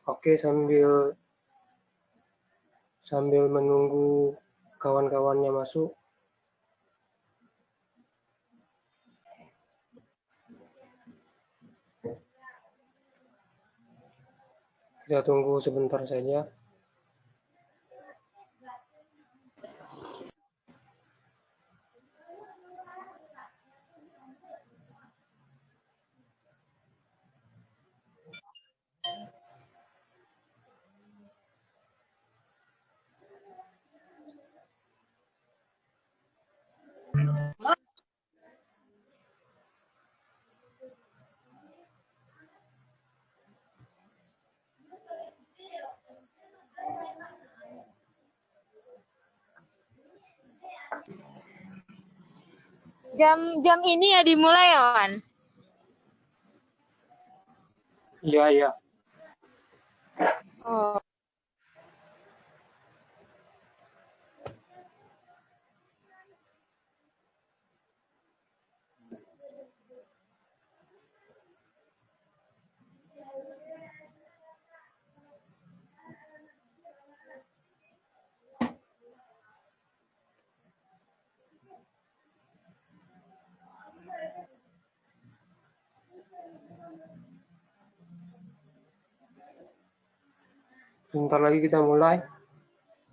Oke, sambil menunggu kawan-kawannya masuk. Kita tunggu sebentar saja. Jam ini ya dimulai ya, Wan? Iya, iya. Oh. Sebentar lagi kita mulai.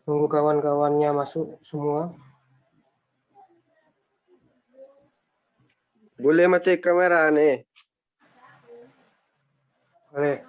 Tunggu kawan-kawannya masuk semua. Boleh mati kamera nih. Boleh.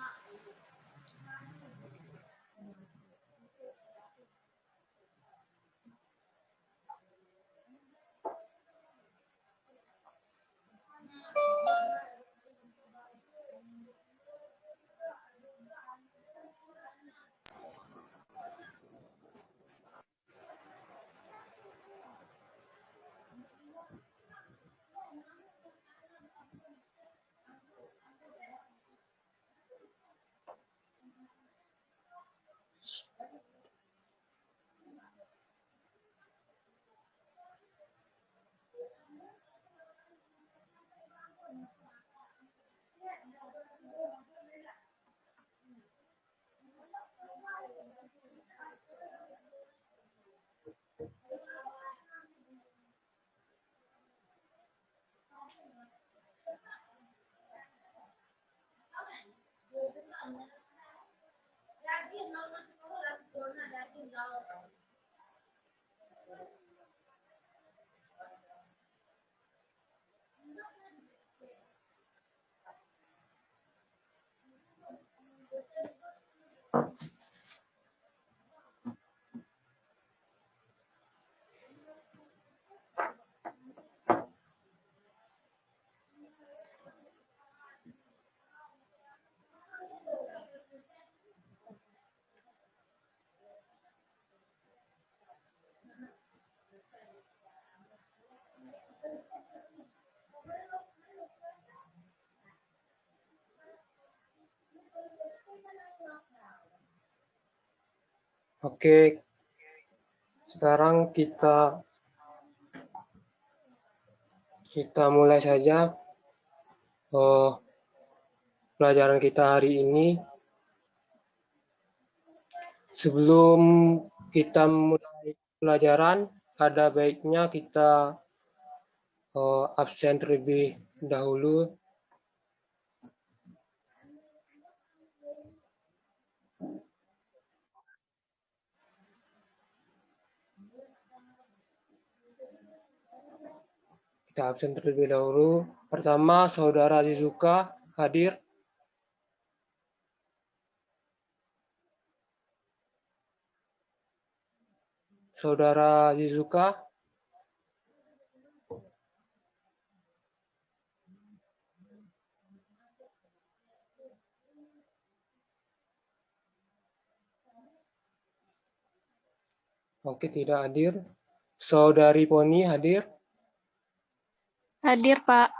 Oke, sekarang kita mulai saja pelajaran kita hari ini. Sebelum kita mulai pelajaran, ada baiknya kita absen terlebih dahulu. Kita absen terlebih dahulu. Pertama, Saudara Shizuka hadir. Saudara Shizuka. Oke, tidak hadir. Saudari Poni hadir. Hadir, Pak.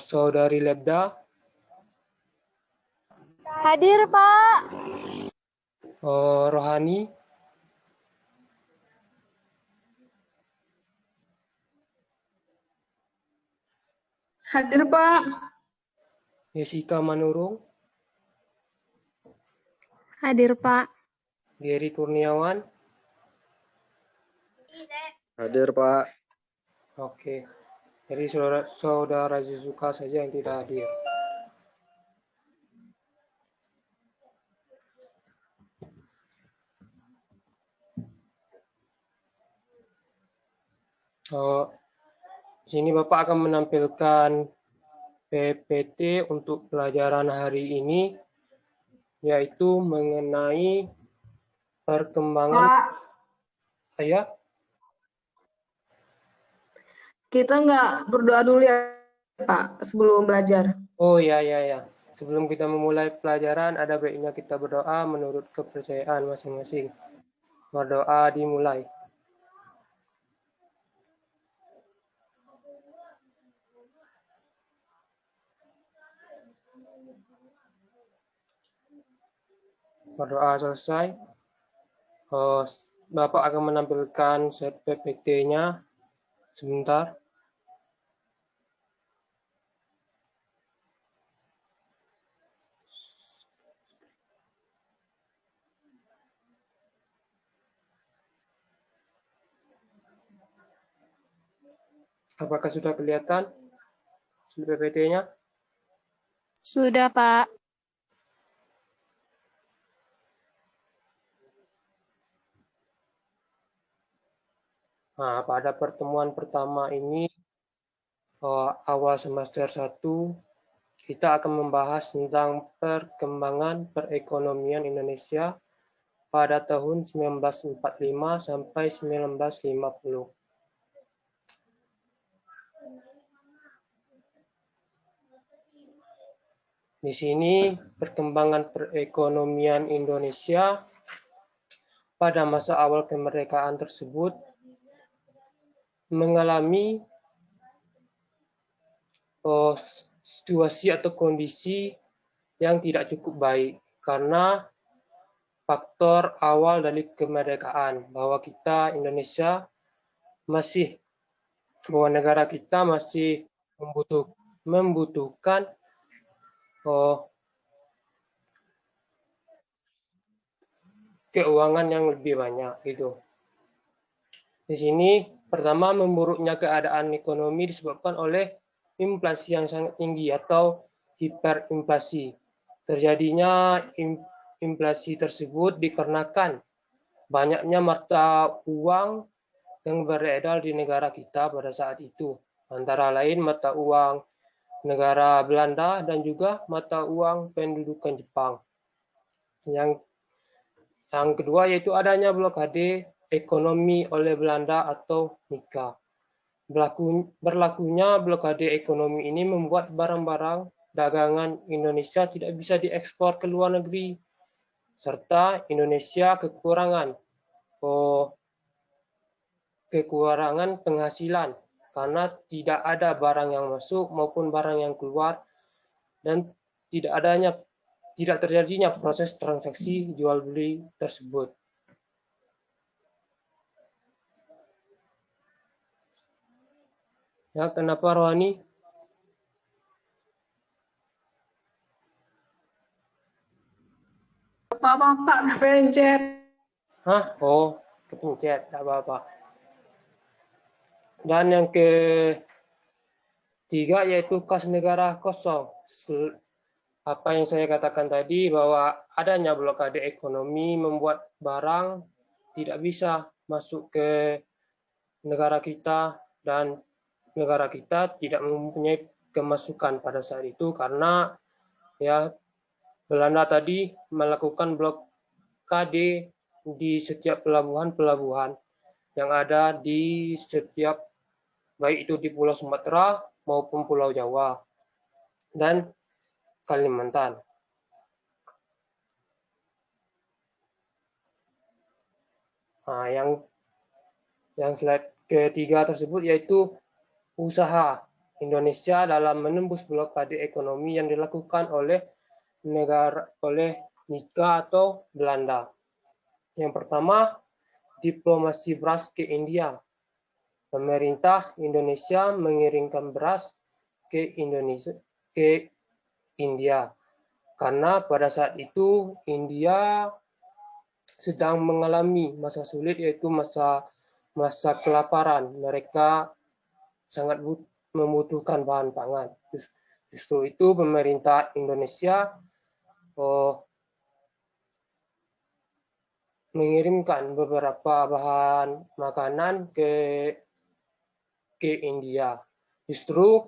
Saudari Lebda. Hadir, Pak. Rohani. Hadir, Pak. Jessica Manurung. Hadir, Pak. Geri Kurniawan. Hadir, Pak. Oke. Jadi saudara Zizuka saja yang tidak hadir. Di sini Bapak akan menampilkan PPT untuk pelajaran hari ini, yaitu mengenai perkembangan. Pak, Saya. kita nggak berdoa dulu ya, Pak, sebelum belajar. Oh ya. Sebelum kita memulai pelajaran, ada baiknya kita berdoa menurut kepercayaan masing-masing. Berdoa dimulai. Berdoa selesai. Bapak akan menampilkan set PPT-nya. Sebentar. Apakah sudah kelihatan PPT-nya? Sudah, Pak. Nah, pada pertemuan pertama ini, awal semester 1, kita akan membahas tentang perkembangan perekonomian Indonesia pada tahun 1945 sampai 1950. Di sini perkembangan perekonomian Indonesia pada masa awal kemerdekaan tersebut mengalami situasi atau kondisi yang tidak cukup baik karena faktor awal dari kemerdekaan bahwa kita Indonesia bahwa negara kita masih membutuhkan keuangan yang lebih banyak gitu. Di sini pertama memburuknya keadaan ekonomi disebabkan oleh inflasi yang sangat tinggi atau hiperinflasi. Terjadinya inflasi tersebut dikarenakan banyaknya mata uang yang beredar di negara kita pada saat itu. Antara lain mata uang negara Belanda dan juga mata uang pendudukan Jepang. Yang kedua yaitu adanya blokade ekonomi oleh Belanda atau NIKA. Berlakunya blokade ekonomi ini membuat barang-barang dagangan Indonesia tidak bisa diekspor ke luar negeri, serta Indonesia kekurangan penghasilan karena tidak ada barang yang masuk maupun barang yang keluar dan tidak terjadinya proses transaksi jual beli tersebut. Ya, kenapa Rohani? Pak, kepencet. Hah? Oh, kepencet, tidak apa-apa. Dan yang ketiga yaitu kas negara kosong. Apa yang saya katakan tadi bahwa adanya blokade ekonomi membuat barang tidak bisa masuk ke negara kita dan negara kita tidak mempunyai kemasukan pada saat itu karena ya Belanda tadi melakukan blokade di setiap pelabuhan-pelabuhan yang ada di setiap baik itu di Pulau Sumatera maupun Pulau Jawa dan Kalimantan. Nah, yang slide ketiga tersebut yaitu usaha Indonesia dalam menembus blokade ekonomi yang dilakukan oleh Nika atau Belanda. Yang pertama, diplomasi beras ke India. Pemerintah Indonesia mengirimkan beras ke India karena pada saat itu India sedang mengalami masa sulit, yaitu masa kelaparan. Mereka sangat membutuhkan bahan pangan. Justru itu pemerintah Indonesia mengirimkan beberapa bahan makanan ke India. Justru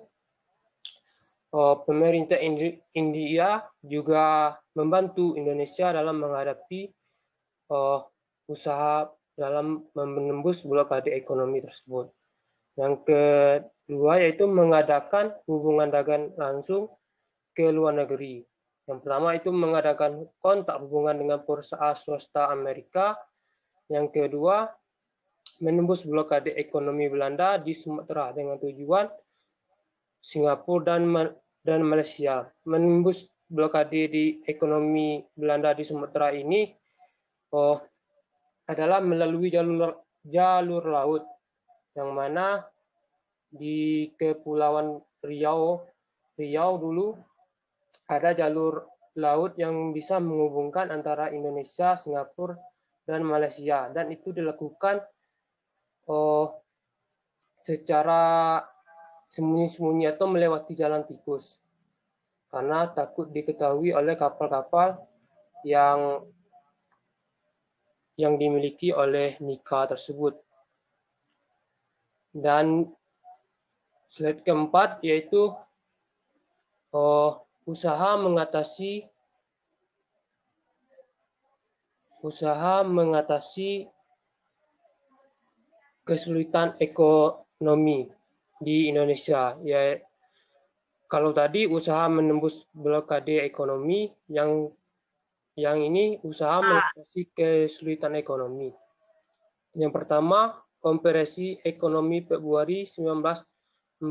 pemerintah India juga membantu Indonesia dalam menghadapi usaha dalam menembus blokade ekonomi tersebut. Yang kedua yaitu mengadakan hubungan dagang langsung ke luar negeri. Yang pertama itu mengadakan kontak hubungan dengan perusahaan swasta Amerika. Yang kedua, menembus blokade ekonomi Belanda di Sumatera dengan tujuan Singapura dan Malaysia. Menembus blokade di ekonomi Belanda di Sumatera ini adalah melalui jalur laut, yang mana di Kepulauan Riau dulu ada jalur laut yang bisa menghubungkan antara Indonesia, Singapura, dan Malaysia, dan itu dilakukan secara sembunyi-sembunyi atau melewati jalan tikus karena takut diketahui oleh kapal-kapal yang dimiliki oleh Nika tersebut. Dan slide keempat yaitu usaha mengatasi kesulitan ekonomi di Indonesia. Ya, kalau tadi usaha menembus blokade ekonomi, yang ini usaha mengatasi kesulitan ekonomi. Yang pertama, Konferensi Ekonomi Februari 1946,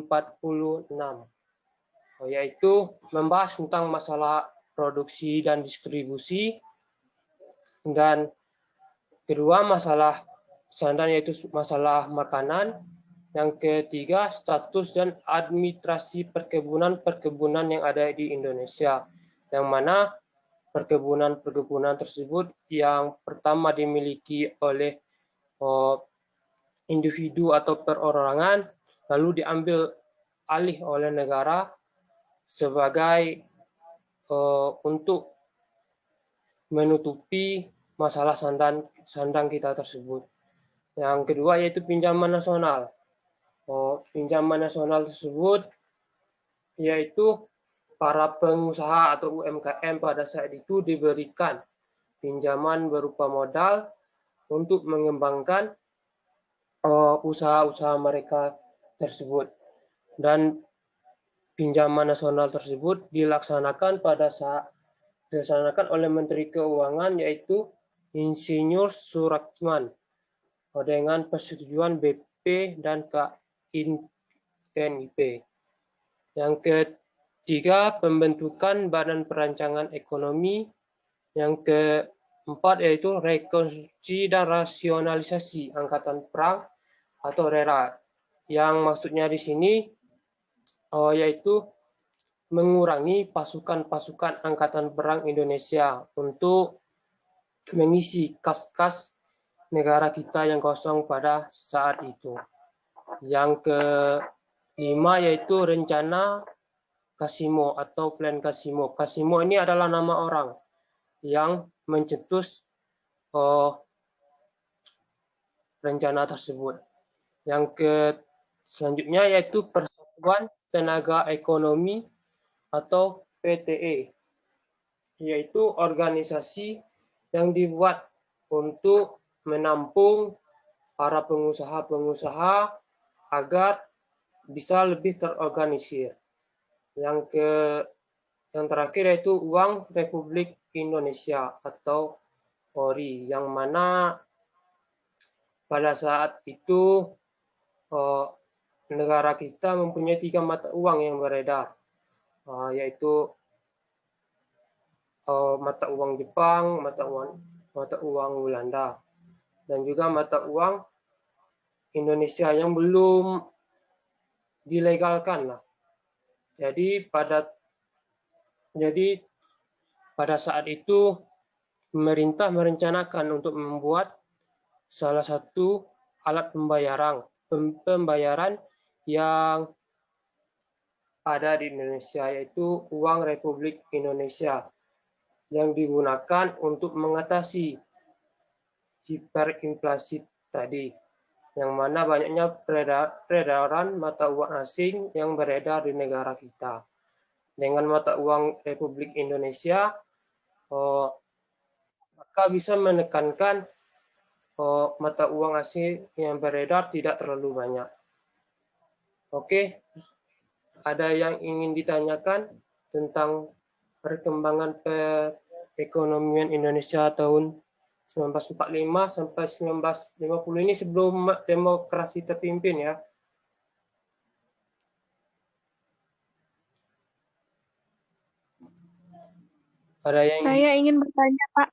yaitu membahas tentang masalah produksi dan distribusi, dan kedua masalah standar yaitu masalah makanan. Yang ketiga, status dan administrasi perkebunan yang ada di Indonesia, yang mana perkebunan tersebut yang pertama dimiliki oleh individu atau perorangan, lalu diambil alih oleh negara sebagai untuk menutupi masalah sandang kita tersebut. Yang kedua yaitu pinjaman nasional. Pinjaman nasional tersebut yaitu para pengusaha atau UMKM pada saat itu diberikan pinjaman berupa modal untuk mengembangkan usaha-usaha mereka tersebut. Dan pinjaman nasional tersebut dilaksanakan oleh Menteri Keuangan yaitu Insinyur Suratman dengan persetujuan BP dan KINP. Yang ketiga, pembentukan Badan Perancangan Ekonomi. Yang keempat yaitu rekonstruksi dan rasionalisasi angkatan perang atau RERA. Yang maksudnya di sini yaitu mengurangi pasukan-pasukan angkatan perang Indonesia untuk mengisi kas-kas negara kita yang kosong pada saat itu. Yang kelima yaitu rencana Kasimo atau plan Kasimo. Kasimo ini adalah nama orang yang mencetus rencana tersebut. Yang selanjutnya yaitu Persatuan Tenaga Ekonomi atau PTE, yaitu organisasi yang dibuat untuk menampung para pengusaha-pengusaha agar bisa lebih terorganisir. Yang terakhir yaitu Uang Republik Indonesia atau ORI, yang mana pada saat itu negara kita mempunyai 3 mata uang yang beredar, yaitu mata uang Jepang, mata uang Belanda, dan juga mata uang Indonesia yang belum dilegalkan lah. Jadi pada saat itu pemerintah merencanakan untuk membuat salah satu alat pembayaran yang ada di Indonesia, yaitu uang Republik Indonesia yang digunakan untuk mengatasi hiperinflasi tadi, yang mana banyaknya peredaran mata uang asing yang beredar di negara kita. Dengan mata uang Republik Indonesia, maka bisa menekankan mata uang asing yang beredar tidak terlalu banyak. Oke, ada yang ingin ditanyakan tentang perkembangan perekonomian Indonesia tahun 1945 sampai 1950 ini sebelum demokrasi terpimpin ya. Ada yang Saya ingin bertanya, Pak.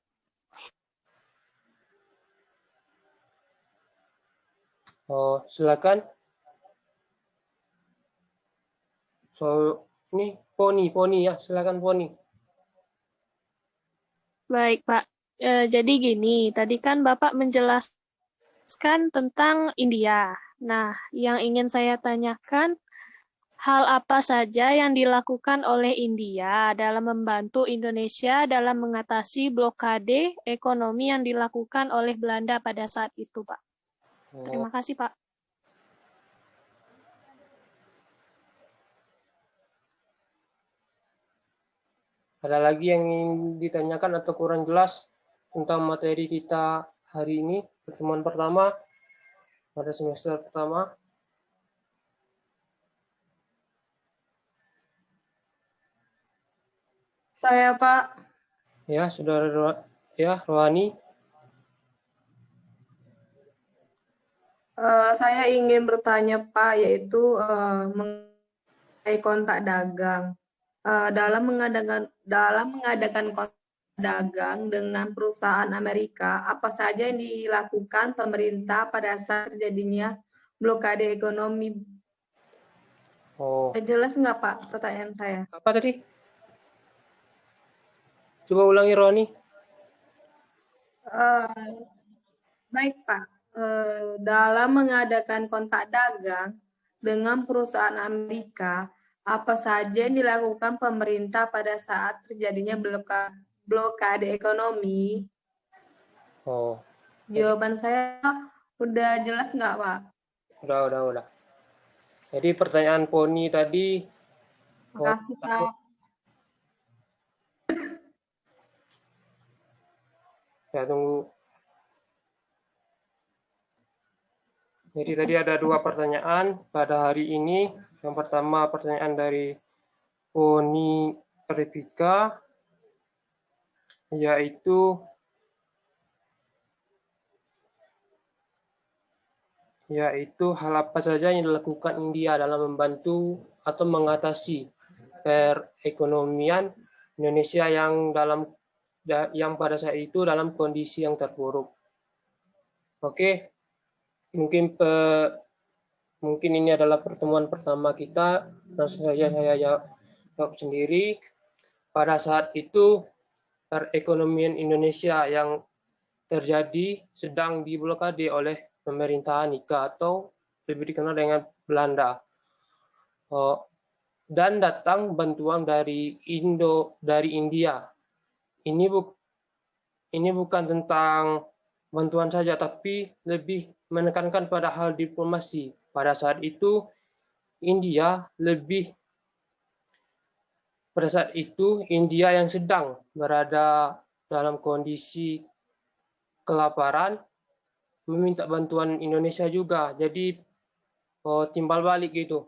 Silakan. Ini Poni ya, silakan Poni. Baik, Pak. Jadi gini, tadi kan Bapak menjelaskan tentang India. Nah, yang ingin saya tanyakan, hal apa saja yang dilakukan oleh India dalam membantu Indonesia dalam mengatasi blokade ekonomi yang dilakukan oleh Belanda pada saat itu, Pak? Terima kasih, Pak. Ada lagi yang ingin ditanyakan atau kurang jelas tentang materi kita hari ini, pertemuan pertama pada semester pertama? Saya, Pak. Ya, Saudara Rohani. Saya ingin bertanya, Pak, yaitu mengenai kontak dagang. Dalam mengadakan kontak dagang dengan perusahaan Amerika, apa saja yang dilakukan pemerintah pada saat terjadinya blokade ekonomi? Jelas nggak, Pak, pertanyaan saya? Apa tadi? Coba ulangi, Rohani. Baik, Pak. Dalam mengadakan kontak dagang dengan perusahaan Amerika, apa saja yang dilakukan pemerintah pada saat terjadinya blokade ekonomi? Jawaban saya udah jelas nggak, Pak? Udah. Jadi pertanyaan Poni tadi. Makasih, Pak. Ya, tunggu. Jadi tadi ada 2 pertanyaan pada hari ini. Yang pertama pertanyaan dari Poni Revika, yaitu hal apa saja yang dilakukan India dalam membantu atau mengatasi perekonomian Indonesia yang pada saat itu dalam kondisi yang terpuruk. Oke. Mungkin ini adalah pertemuan pertama kita. Langsung saja saya jawab sendiri. Pada saat itu perekonomian Indonesia yang terjadi sedang diblokade oleh pemerintahan Nika atau lebih dikenal dengan Belanda. Dan datang bantuan dari India. Ini bukan tentang bantuan saja, tapi lebih menekankan pada hal diplomasi. Pada saat itu India yang sedang berada dalam kondisi kelaparan meminta bantuan Indonesia juga. Jadi timbal balik gitu.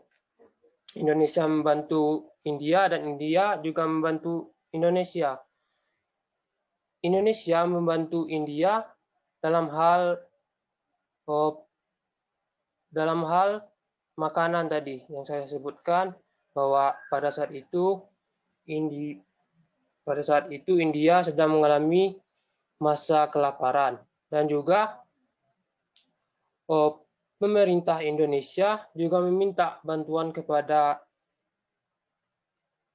Indonesia membantu India dan India juga membantu Indonesia. Indonesia membantu India dalam hal dalam hal makanan tadi yang saya sebutkan, bahwa pada saat itu India sedang mengalami masa kelaparan, dan juga pemerintah Indonesia juga meminta bantuan kepada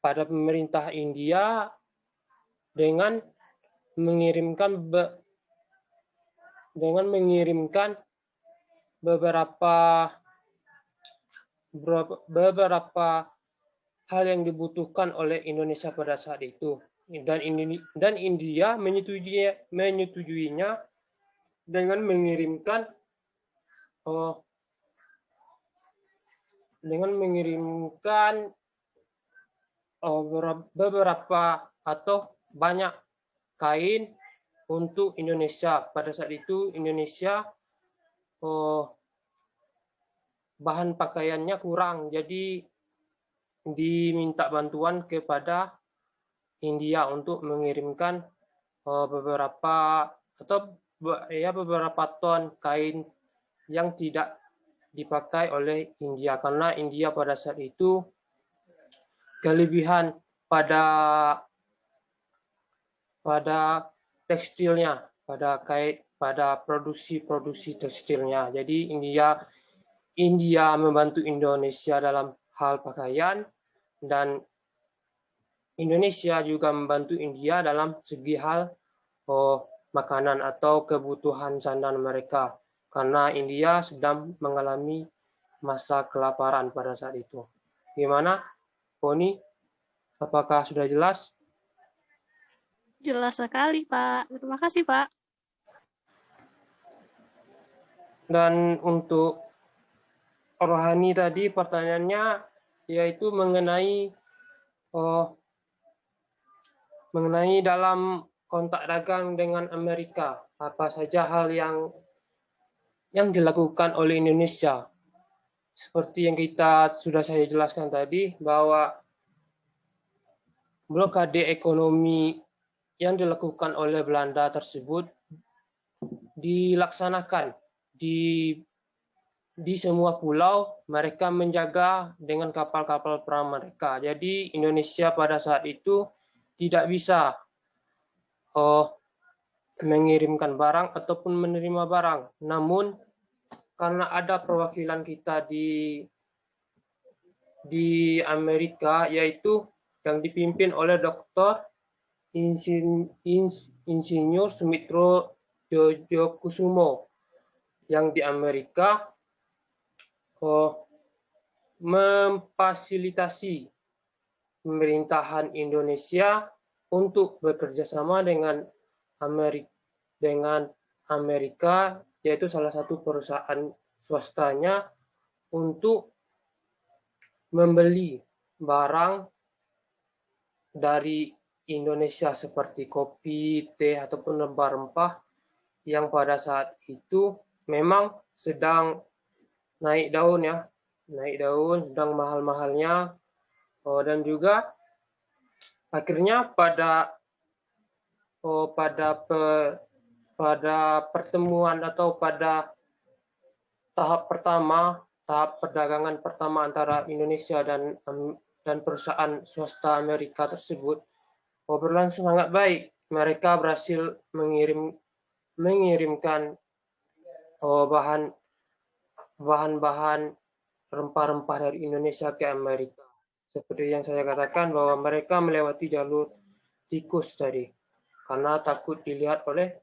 pemerintah India dengan mengirimkan beberapa hal yang dibutuhkan oleh Indonesia pada saat itu, dan India menyetujuinya dengan mengirimkan beberapa atau banyak kain untuk Indonesia. Pada saat itu Indonesia bahan pakaiannya kurang, jadi diminta bantuan kepada India untuk mengirimkan beberapa ton kain yang tidak dipakai oleh India, karena India pada saat itu kelebihan pada tekstilnya, pada produksi tekstilnya. Jadi India membantu Indonesia dalam hal pakaian, dan Indonesia juga membantu India dalam segi hal makanan atau kebutuhan sehari-hari mereka, karena India sedang mengalami masa kelaparan pada saat itu. Gimana, Poni? Apakah sudah jelas? Jelas sekali, Pak. Terima kasih, Pak. Dan untuk Rohani tadi pertanyaannya yaitu mengenai dalam kontak dagang dengan Amerika, apa saja hal yang dilakukan oleh Indonesia. Seperti yang sudah saya jelaskan tadi, bahwa blokade ekonomi yang dilakukan oleh Belanda tersebut dilaksanakan di semua pulau. Mereka menjaga dengan kapal-kapal perang mereka. Jadi Indonesia pada saat itu tidak bisa mengirimkan barang ataupun menerima barang. Namun karena ada perwakilan kita di Amerika, yaitu yang dipimpin oleh Dr. Insinyur Sumitro Jojokusumo, yang di Amerika memfasilitasi pemerintahan Indonesia untuk bekerja sama dengan Amerika, yaitu salah satu perusahaan swastanya, untuk membeli barang dari Indonesia seperti kopi, teh, ataupun rempah-rempah yang pada saat itu memang sedang naik daun, sedang mahal-mahalnya, dan juga akhirnya pada pertemuan atau pada tahap perdagangan pertama antara Indonesia dan perusahaan swasta Amerika tersebut berlangsung sangat baik. Mereka berhasil mengirimkan bahan-bahan rempah-rempah dari Indonesia ke Amerika. Seperti yang saya katakan, bahwa mereka melewati jalur tikus tadi, karena takut dilihat oleh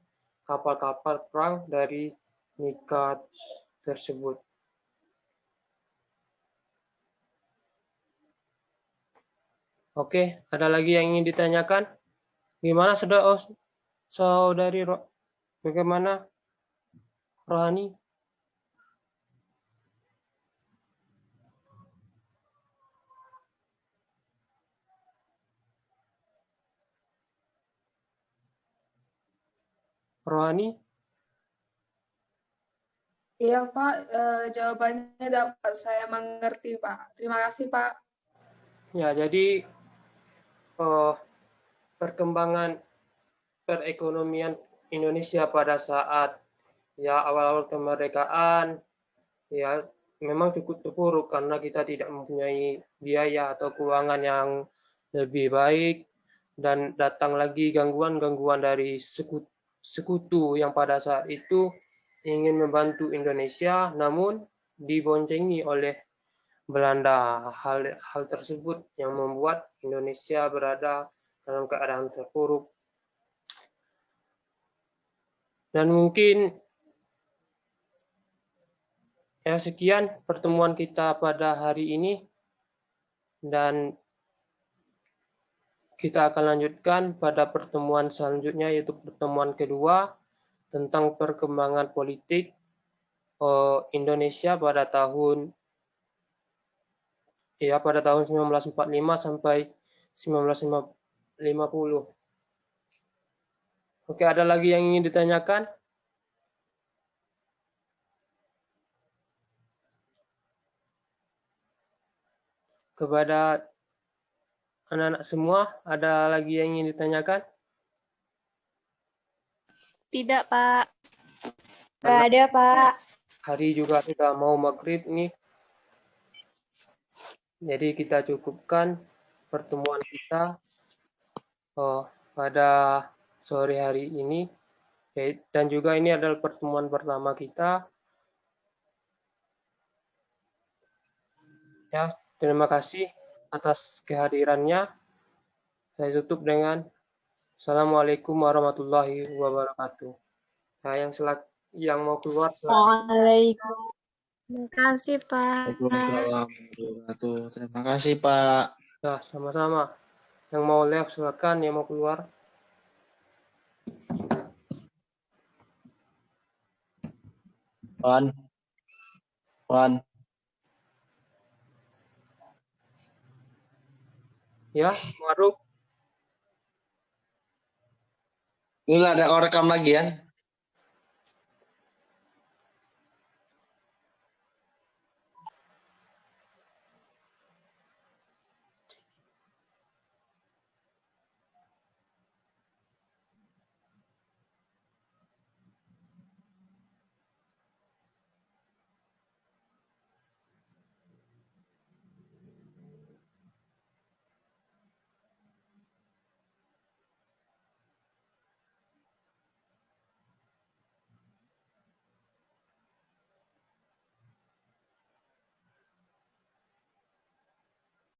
kapal-kapal perang dari Amerika tersebut. Oke, ada lagi yang ingin ditanyakan? Gimana saudari bagaimana Rohani? Rohani? Iya, Pak. Jawabannya dapat saya mengerti, Pak. Terima kasih, Pak. Ya, jadi perkembangan perekonomian Indonesia pada saat ya awal-awal kemerdekaan ya memang cukup terpuruk karena kita tidak mempunyai biaya atau keuangan yang lebih baik, dan datang lagi gangguan-gangguan dari sekutu yang pada saat itu ingin membantu Indonesia namun diboncengi oleh Belanda. Hal tersebut yang membuat Indonesia berada dalam keadaan terpuruk. Dan mungkin ya sekian pertemuan kita pada hari ini, dan kita akan lanjutkan pada pertemuan selanjutnya, yaitu pertemuan kedua tentang perkembangan politik Indonesia pada tahun 1945 sampai 1950. Oke, ada lagi yang ingin ditanyakan? Kepada anak-anak semua, ada lagi yang ingin ditanyakan? Tidak, Pak. Nggak ada, Pak. Hari juga sudah mau maghrib nih. Jadi kita cukupkan pertemuan kita pada sore hari ini. Dan juga ini adalah pertemuan pertama kita. Ya, terima kasih atas kehadirannya. Saya tutup dengan Assalamualaikum warahmatullahi wabarakatuh. Nah, yang mau keluar silakan. Waalaikumsalam. Terima kasih, Pak. Waalaikumsalam warahmatullahi wabarakatuh. Terima kasih, Pak. Nah, sama-sama. Yang mau live silakan, yang mau keluar. Wan. Ya, Maruk. Ini ada rekam lagi ya?